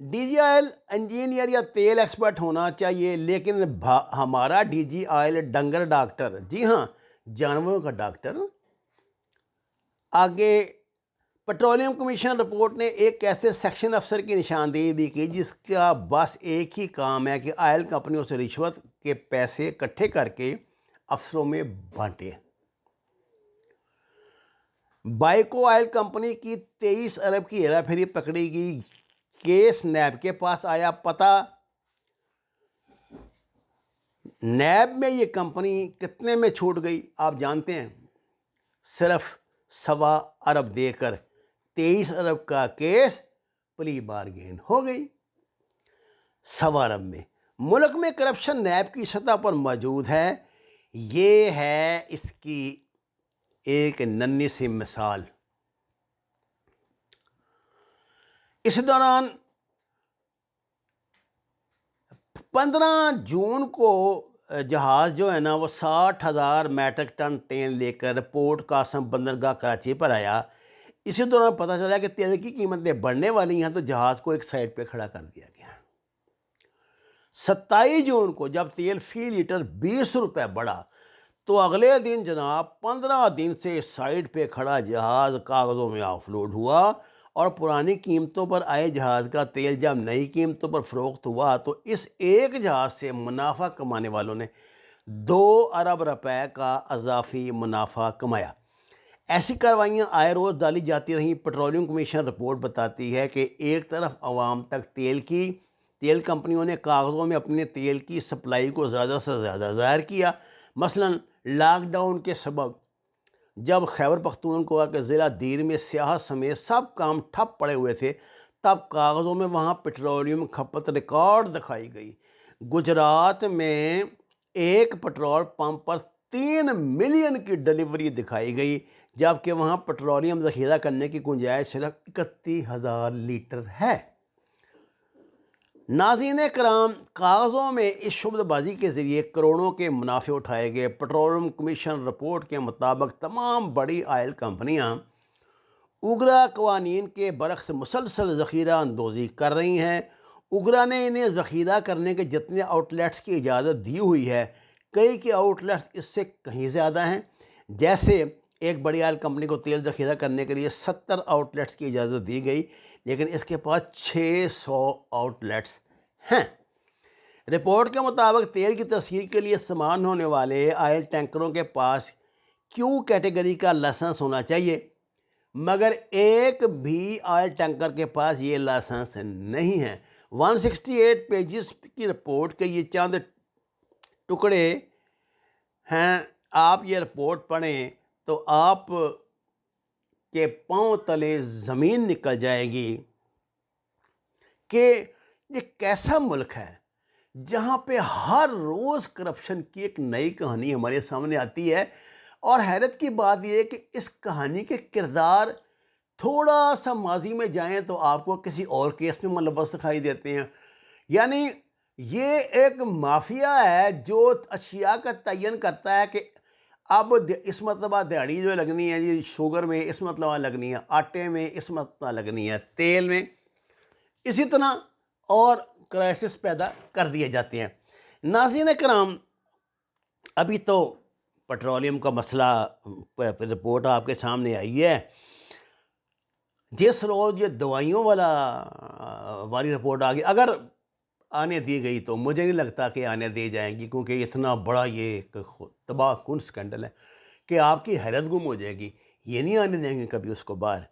D G oil engineer یا تیل expert ہونا چاہیے، لیکن ہمارا ڈی جی آئل ڈنگر ڈاکٹر، جی ہاں جانوروں کا ڈاکٹر، آگے پیٹرولیم کمیشن رپورٹ نے ایک ایسے سیکشن افسر کی نشاندہی بھی کی جس کا بس ایک ہی کام ہے کہ آئل کمپنیوں سے رشوت کے پیسے اکٹھے کر کے افسروں میں بانٹے۔ بائیکو آئل کمپنی کی 23 ارب کی ہیرا پھیری پکڑی گئی، کیس نیب کے پاس آیا، پتہ نیب میں یہ کمپنی کتنے میں چھوٹ گئی آپ جانتے ہیں؟ صرف 1.25 ارب دے کر 23 ارب کا کیس پلی بارگین ہو گئی۔ 1.25 ارب میں ملک میں کرپشن نیب کی سطح پر موجود ہے، یہ ہے اس کی ایک ننھی سی مثال۔ اس دوران 15 جون کو جہاز جو ہے نا وہ 60,000 میٹرک ٹن تیل لے کر پورٹ قاسم بندرگاہ کراچی پر آیا۔ اسی دوران پتہ چلا کہ تیل کی قیمتیں بڑھنے والی ہیں تو جہاز کو ایک سائڈ پہ کھڑا کر دیا گیا۔ 27 جون کو جب تیل فی لیٹر 20 روپے بڑھا تو اگلے دن جناب 15 دن سے سائڈ پہ کھڑا جہاز کاغذوں میں آف لوڈ ہوا، اور پرانی قیمتوں پر آئے جہاز کا تیل جب نئی قیمتوں پر فروخت ہوا تو اس ایک جہاز سے منافع کمانے والوں نے 2 ارب روپے کا اضافی منافع کمایا۔ ایسی کارروائیاں آئے روز ڈالی جاتی رہیں۔ پیٹرولیم کمیشن رپورٹ بتاتی ہے کہ ایک طرف عوام تک تیل کمپنیوں نے کاغذوں میں اپنے تیل کی سپلائی کو زیادہ سے زیادہ ظاہر کیا۔ مثلا لاک ڈاؤن کے سبب جب خیبر پختونخوا کے ضلع دیر میں سیاحت سمیت سب کام ٹھپ پڑے ہوئے تھے، تب کاغذوں میں وہاں پیٹرولیم کھپت ریکارڈ دکھائی گئی۔ گجرات میں ایک پیٹرول پمپ پر 3 ملین کی ڈیلیوری دکھائی گئی، جبکہ وہاں پیٹرولیم ذخیرہ کرنے کی گنجائش صرف 31,000 لیٹر ہے۔ ناظرین کرام، کاغذوں میں اس شعبہ بازی کے ذریعے کروڑوں کے منافع اٹھائے گئے۔ پیٹرولیم کمیشن رپورٹ کے مطابق تمام بڑی آئل کمپنیاں اگرا قوانین کے برعکس مسلسل ذخیرہ اندوزی کر رہی ہیں۔ اگرا نے انہیں ذخیرہ کرنے کے جتنے آؤٹ لیٹس کی اجازت دی ہوئی ہے، کئی کے آؤٹ لیٹس اس سے کہیں زیادہ ہیں۔ جیسے ایک بڑی آئل کمپنی کو تیل ذخیرہ کرنے کے لیے 70 آؤٹ لیٹس کی اجازت دی گئی، لیکن اس کے پاس 600 آؤٹ لیٹس ہیں۔ رپورٹ کے مطابق تیل کی تصدیق کے لیے استعمال ہونے والے آئل ٹینکروں کے پاس کیو کیٹیگری کا لائسنس ہونا چاہیے، مگر ایک بھی آئل ٹینکر کے پاس یہ لائسنس نہیں ہے۔ 168 پیجز کی رپورٹ کے یہ چند ٹکڑے ہیں، آپ یہ رپورٹ پڑھیں تو آپ کے پاؤں تلے زمین نکل جائے گی کہ یہ کیسا ملک ہے جہاں پہ ہر روز کرپشن کی ایک نئی کہانی ہمارے سامنے آتی ہے۔ اور حیرت کی بات یہ ہے کہ اس کہانی کے کردار تھوڑا سا ماضی میں جائیں تو آپ کو کسی اور کیس میں ملوث دکھائی دیتے ہیں۔ یعنی یہ ایک مافیا ہے جو اشیاء کا تعین کرتا ہے کہ اب اس مرتبہ دیہڑی جو لگنی ہے جی شوگر میں، اس مرتبہ لگنی ہے آٹے میں، اس مرتبہ لگنی ہے تیل میں، اسی طرح اور کرائسس پیدا کر دیے جاتے ہیں۔ ناظرین کرام، ابھی تو پیٹرولیم کا مسئلہ رپورٹ آپ کے سامنے آئی ہے۔ جس روز یہ دوائیوں والی رپورٹ آ گئی، اگر آنے دی گئی تو مجھے نہیں لگتا کہ آنے دی جائیں گی، کیونکہ اتنا بڑا یہ تباہ کن سکینڈل ہے کہ آپ کی حیرت گم ہو جائے گی۔ یہ نہیں آنے دیں گے کبھی اس کو باہر۔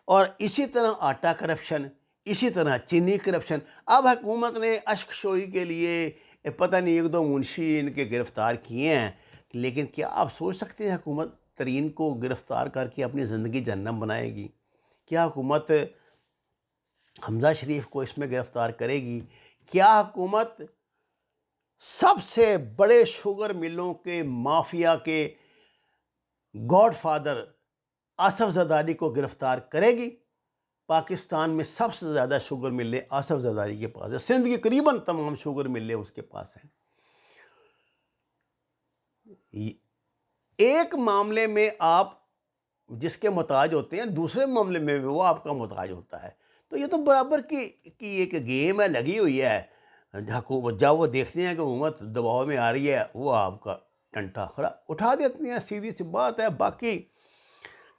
اور اسی طرح آٹا کرپشن، اسی طرح چینی کرپشن۔ اب حکومت نے اشک شوئی کے لیے پتہ نہیں 1-2 منشی ان کے گرفتار کیے ہیں، لیکن کیا آپ سوچ سکتے ہیں حکومت ترین کو گرفتار کر کے اپنی زندگی جہنم بنائے گی؟ کیا حکومت حمزہ شریف کو اس میں گرفتار کرے گی؟ کیا حکومت سب سے بڑے شوگر ملوں کے مافیا کے گاڈ فادر آصف زرداری کو گرفتار کرے گی؟ پاکستان میں سب سے زیادہ شوگر ملیں آصف زرداری کے پاس ہے، سندھ کی قریباً تمام شوگر ملیں اس کے پاس ہیں۔ ایک معاملے میں آپ جس کے محتاج ہوتے ہیں، دوسرے معاملے میں بھی وہ آپ کا محتاج ہوتا ہے۔ تو یہ تو برابر کی ایک گیم ہے، لگی ہوئی ہے حکومت. جب وہ دیکھتے ہیں کہ حکومت دباؤ میں آ رہی ہے وہ آپ کا ٹنٹا خرا اٹھا دیتی ہیں. سیدھی سی بات ہے. باقی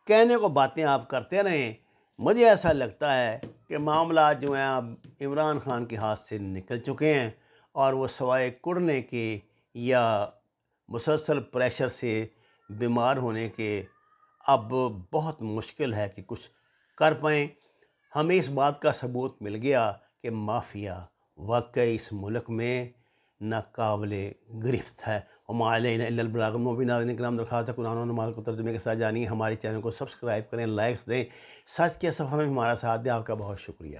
کہنے کو باتیں آپ کرتے رہیں. مجھے ایسا لگتا ہے کہ معاملات جو ہیں اب عمران خان کے ہاتھ سے نکل چکے ہیں، اور وہ سوائے کڑنے کے یا مسلسل پریشر سے بیمار ہونے کے اب بہت مشکل ہے کہ کچھ کر پائیں. ہمیں اس بات کا ثبوت مل گیا کہ مافیا واقعی اس ملک میں ناقابل گرفت ہے. وما علینا الا البلاغ المبین. ناظرین کرام، درخواست ہے قرآن و نماز کو ترجمے کے ساتھ جانیے. ہمارے چینل کو سبسکرائب کریں، لائکس دیں، سچ کے سفر میں ہمارا ساتھ دیں. آپ کا بہت شکریہ.